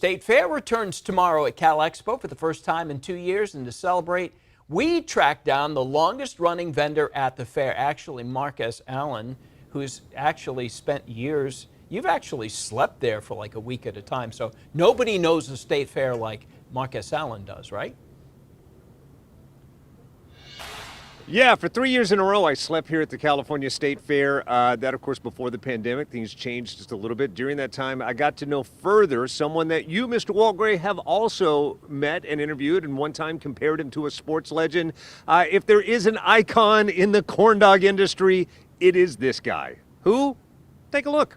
State Fair returns tomorrow at Cal Expo for the first time in 2 years, and to celebrate, we tracked down the longest running vendor at the fair, actually Marcus Allen, who's actually spent years. You've actually slept there for like a week at a time, so nobody knows the State Fair like Marcus Allen does, right? Yeah, for 3 years in a row, I slept here at the California State Fair. That, of course, before the pandemic. Things changed just a little bit. During that time, I got to know further someone that you, Mr. Walgray, have also met and interviewed, and one time compared him to a sports legend. If there is an icon in the corn dog industry, it is this guy. Who? Take a look.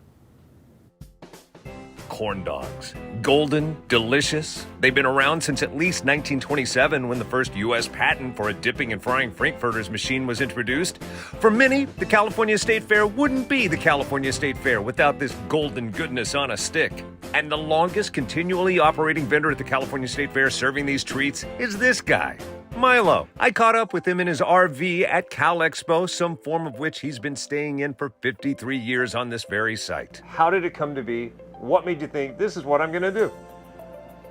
Corn dogs. Golden, delicious. They've been around since at least 1927 when the first U.S. patent for a dipping and frying frankfurters machine was introduced. For many, the California State Fair wouldn't be the California State Fair without this golden goodness on a stick. And the longest continually operating vendor at the California State Fair serving these treats is this guy, Milo. I caught up with him in his RV at Cal Expo, some form of which he's been staying in for 53 years on this very site. How did it come to be? What made you think this is what I'm going to do?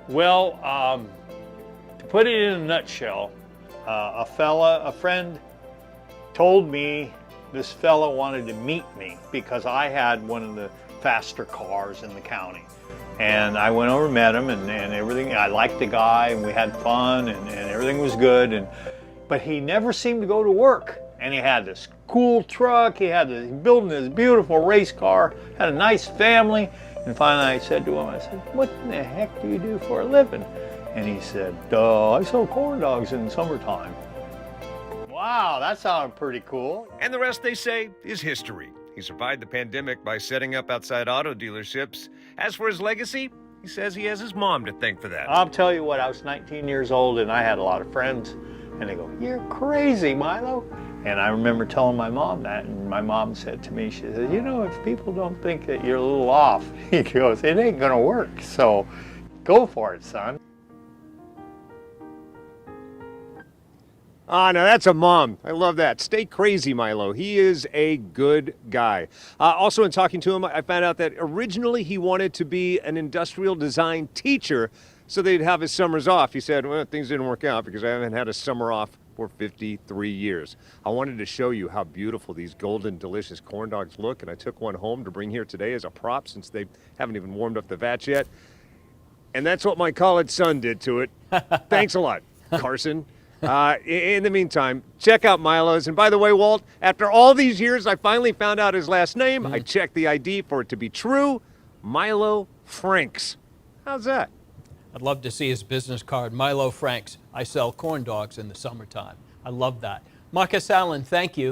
Well, to put it in a nutshell, a friend told me this fella wanted to meet me because I had one of the faster cars in the county. And I went over and met him and everything. I liked the guy and we had fun and everything was good. But he never seemed to go to work. And he had this cool truck, he building this beautiful race car, had a nice family. And finally I said to him, I said, what in the heck do you do for a living? And he said, I sell corn dogs in the summertime. Wow, that sounded pretty cool. And the rest, they say, is history. He survived the pandemic by setting up outside auto dealerships. As for his legacy, he says he has his mom to thank for that. I'll tell you what, I was 19 years old and I had a lot of friends. And they go, you're crazy, Milo. And I remember telling my mom that, and my mom said to me, she said, you know, if people don't think that you're a little off, he goes, it ain't gonna work, so go for it, son. Ah, now that's a mom. I love that. Stay crazy, Milo. He is a good guy. Also, in talking to him, I found out that originally he wanted to be an industrial design teacher so they'd have his summers off. He said, well, things didn't work out because I haven't had a summer off for 53 years. I wanted to show you how beautiful these golden, delicious corn dogs look, and I took one home to bring here today as a prop since they haven't even warmed up the vats yet. And that's what my college son did to it. Thanks a lot, Carson. In the meantime, check out Milo's. And by the way, Walt, after all these years, I finally found out his last name. I checked the ID for it to be true. Milo Franks. How's that? I'd love to see his business card, Milo Franks. I sell corn dogs in the summertime. I love that. Marcus Allen, thank you.